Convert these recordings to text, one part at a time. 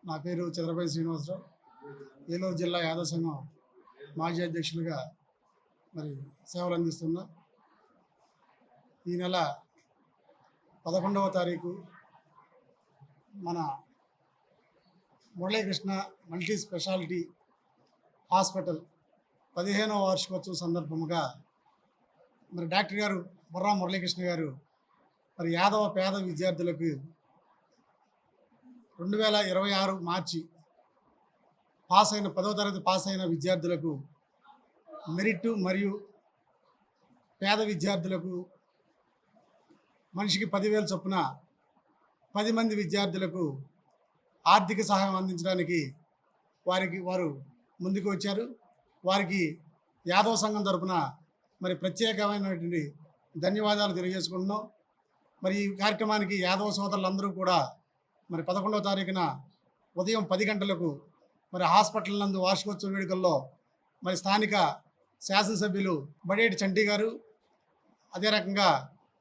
నా పేరు చంద్రపల్లి శ్రీనివాసరావు. ఏలూరు జిల్లా యాదవ సంఘం మాజీ అధ్యక్షులుగా మరి సేవలు అందిస్తున్నా. ఈ నెల 11వ తారీఖు మన మురళీకృష్ణ మల్టీ స్పెషాలిటీ హాస్పిటల్ 15వ వార్షికోత్సవం సందర్భంగా మరి డాక్టర్ గారు బుర్రా మురళీకృష్ణ గారు మరి యాదవ పేద విద్యార్థులకు 2026 మార్చి పాస్ అయిన 10వ తరగతి పాస్ అయిన విద్యార్థులకు మెరిట్ మరియు పేద విద్యార్థులకు మనిషికి 10,000 చొప్పున 10 మంది విద్యార్థులకు ఆర్థిక సహాయం అందించడానికి వారు ముందుకు వచ్చారు. వారికి యాదవ సంఘం తరపున మరి ప్రత్యేకమైనటువంటి ధన్యవాదాలు తెలియజేసుకుంటున్నాం. మరి ఈ కార్యక్రమానికి యాదవ సోదరులందరూ కూడా మరి 11వ తారీఖున ఉదయం 10 గంటలకు మరి హాస్పిటల్ నందు వార్షికోత్సవ వేడుకల్లో మరి స్థానిక శాసనసభ్యులు బడేటి చంటి గారు, అదే రకంగా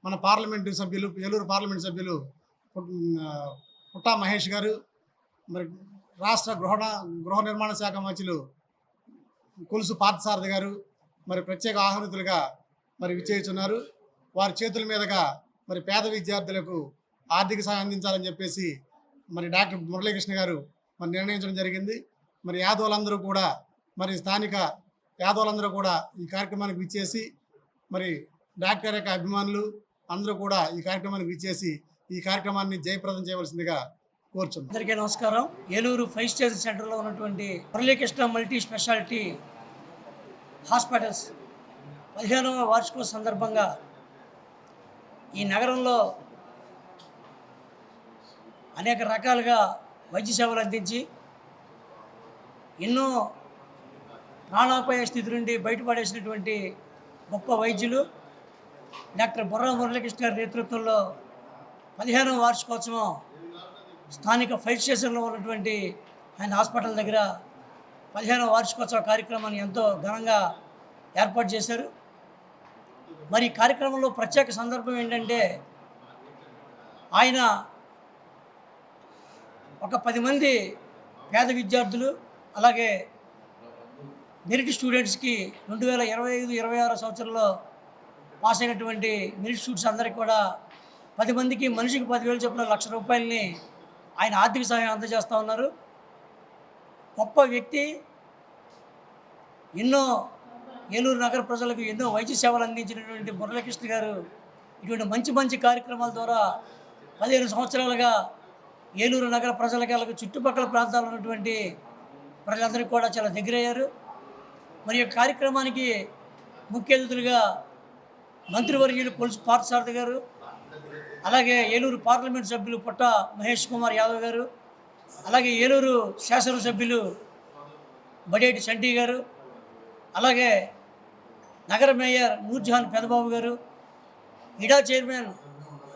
మన పార్లమెంటు సభ్యులు ఏలూరు పార్లమెంటు సభ్యులు పుట్టా మహేష్ గారు, మరి రాష్ట్ర గృహ నిర్మాణ శాఖ మంత్రులు కొలుసు పార్థసారథి గారు మరి ప్రత్యేక ఆహ్వానితులుగా మరి విచ్చేస్తున్నారు. వారి చేతుల మీదుగా మరి పేద విద్యార్థులకు ఆర్థిక సహాయం అందించాలని చెప్పేసి మరి డాక్టర్ మురళీకృష్ణ గారు మరి నిర్ణయించడం జరిగింది. మరి యాదవులందరూ కూడా మరి స్థానిక యాదవులందరూ కూడా ఈ కార్యక్రమానికి విచ్చేసి మరి డాక్టర్ యొక్క అభిమానులు అందరూ కూడా ఈ కార్యక్రమానికి విచ్చేసి ఈ కార్యక్రమాన్ని జయప్రదం చేయవలసిందిగా కోరుచున్నాం. అందరికీ నమస్కారం. ఏలూరు 5 స్టేజ్ సెంటర్లో ఉన్నటువంటి మురళీకృష్ణ మల్టీ స్పెషాలిటీ హాస్పిటల్స్ 15వ వార్షికోత్సవం సందర్భంగా ఈ నగరంలో అనేక రకాలుగా వైద్య సేవలు అందించి ఎన్నో ప్రాణాపాయ స్థితి నుండి బయటపడేసినటువంటి గొప్ప వైద్యులు డాక్టర్ బుర్రా మురళీకృష్ణ గారి నేతృత్వంలో 15వ వార్షికోత్సవం స్థానిక 5 స్టేషన్లో ఉన్నటువంటి ఆయన హాస్పిటల్ దగ్గర 15వ వార్షికోత్సవ కార్యక్రమాన్ని ఎంతో ఘనంగా ఏర్పాటు చేశారు. మరి ఈ కార్యక్రమంలో ప్రత్యేక సందర్భం ఏంటంటే ఆయన ఒక 10 మంది పేద విద్యార్థులు అలాగే మెరిట్ స్టూడెంట్స్కి 2025-26 సంవత్సరంలో పాస్ అయినటువంటి మెరిట్ స్టూడెంట్స్ అందరికీ కూడా 10 మందికి మనిషికి 10,000 చొప్పున ₹1,00,000 ఆయన ఆర్థిక సహాయం అందజేస్తూ ఉన్నారు. గొప్ప వ్యక్తి. ఎన్నో ఏలూరు నగర ప్రజలకు ఎన్నో వైద్య సేవలు అందించినటువంటి మురళీకృష్ణ గారు ఇటువంటి మంచి కార్యక్రమాల ద్వారా 15 సంవత్సరాలుగా ఏలూరు నగర ప్రజలకి అలాగే చుట్టుపక్కల ప్రాంతాల్లో ఉన్నటువంటి ప్రజలందరికీ కూడా చాలా దగ్గరయ్యారు. మరి ఈ కార్యక్రమానికి ముఖ్య అతిథులుగా మంత్రివర్యులు కొలుసు పార్థసారథి గారు, అలాగే ఏలూరు పార్లమెంట్ సభ్యులు పుట్ట మహేష్ కుమార్ యాదవ్ గారు, అలాగే ఏలూరు శాసనసభ్యులు బడేటి చంటి గారు, అలాగే నగర మేయర్ నూర్జహాన్ పెదబాబు గారు, ఇడా చైర్మన్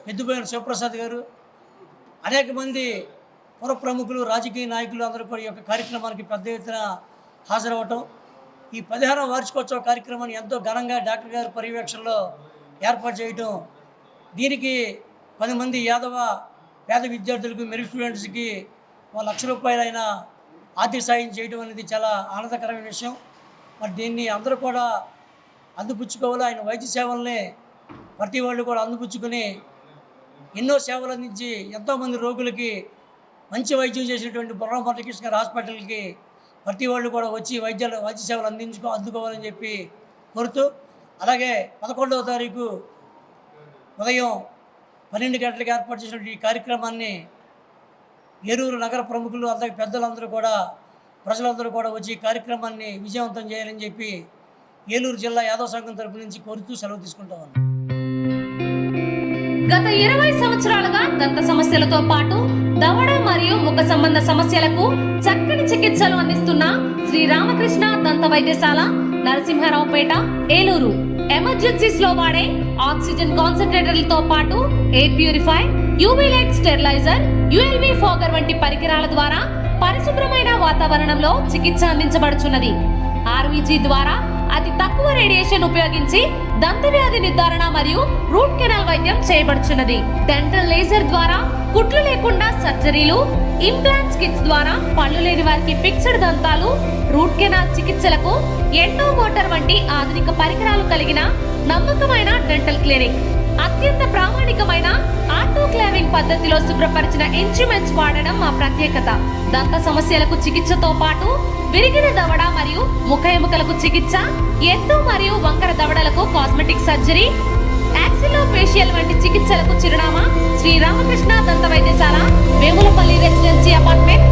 పెద్దుబోయిన శివప్రసాద్ గారు, అనేక మంది పుర ప్రముఖులు రాజకీయ నాయకులు అందరూ కూడా ఈ యొక్క కార్యక్రమానికి పెద్ద ఎత్తున హాజరవటం, ఈ 15వ వార్షికోత్సవ కార్యక్రమాన్ని ఎంతో ఘనంగా డాక్టర్ గారి పర్యవేక్షణలో ఏర్పాటు చేయటం, దీనికి 10 మంది యాదవ పేద విద్యార్థులకు మెరిట్ స్టూడెంట్స్కి ₹1,00,000 అయినా ఆర్థిక సాయం చేయడం అనేది చాలా ఆనందకరమైన విషయం. మరి దీన్ని అందరూ కూడా అందిపుచ్చుకోవాలి. ఆయన వైద్య సేవల్ని ప్రతి వాళ్ళు కూడా అందిపుచ్చుకొని ఎన్నో సేవలు అందించి ఎంతోమంది రోగులకి మంచి వైద్యం చేసినటువంటి బుర్రా మురళీకృష్ణ గారి హాస్పిటల్కి ప్రతి వాళ్ళు కూడా వచ్చి వైద్య సేవలు అందుకోవాలని చెప్పి కోరుతూ, అలాగే 11వ తారీఖు ఉదయం 12 గంటలకు ఏర్పాటు చేసినటువంటి ఈ కార్యక్రమాన్ని ఏలూరు నగర ప్రముఖులు అలాగే పెద్దలందరూ కూడా ప్రజలందరూ కూడా వచ్చి ఈ కార్యక్రమాన్ని విజయవంతం చేయాలని చెప్పి ఏలూరు జిల్లా యాదవ సంఘం తరపు నుంచి కోరుతూ సెలవు తీసుకుంటామని. గత 20 సంవత్సరాలుగా దంత సమస్యలతో పాటు దవడ మరియు ముఖ సంబంధ సమస్యలకు చక్కని చికిత్సలు అందిస్తున్న శ్రీ రామకృష్ణ దంత వైద్యశాల, నరసింహారావుపేట, ఏలూరు. ఎమర్జెన్సీస్ లో వాడే ఆక్సిజన్ కాన్సంట్రేటర్లతో పాటు air purifier, UV light steriliser, ULV fogger వంటి పరికరాల ద్వారా పరిశుభ్రమైన వాతావరణంలో చికిత్స అందించబడుచున్నది. ఆర్వీజీ ద్వారా అతి తక్కువ రేడియేషన్ ఉపయోగించి దంతవ్యాధి నిర్ధారణ మరియు రూట్ కెనాల్ వైద్యం చేయబడుచున్నది. డెంటల్ లేజర్ ద్వారా కుట్లు లేకుండా సర్జరీలు, ఇంప్లాంట్స్ కిట్స్ ద్వారా పళ్ళు లేని వారికి ఫిక్స్డ్ దంతాలు, రూట్ కెనాల్ చికిత్సలకు ఎండో మోటార్ వంటి ఆధునిక పరికరాలు కలిగిన నమ్మకమైన డెంటల్ క్లినిక్. అత్యంత ప్రామాణికమైన ఆటోక్లావింగ్ పద్ధతిలో శుభ్రపరిచిన ఇన్స్ట్రుమెంట్స్ వాడడం మా ప్రత్యేకత. దంత సమస్యలకు చికిత్సతో పాటు విరిగిన దవడ మరియు ముఖ ఎముకలకు చికిత్స, ఎత్తు మరియు వంకర దవడలకు కాస్మెటిక్ సర్జరీ, యాక్సిలోఫేషియల్ వంటి చికిత్సలకు చిరునామా శ్రీ రామకృష్ణ దంత వైద్యశాల, వేములపల్లి రెసిడెన్సీ అపార్ట్మెంట్,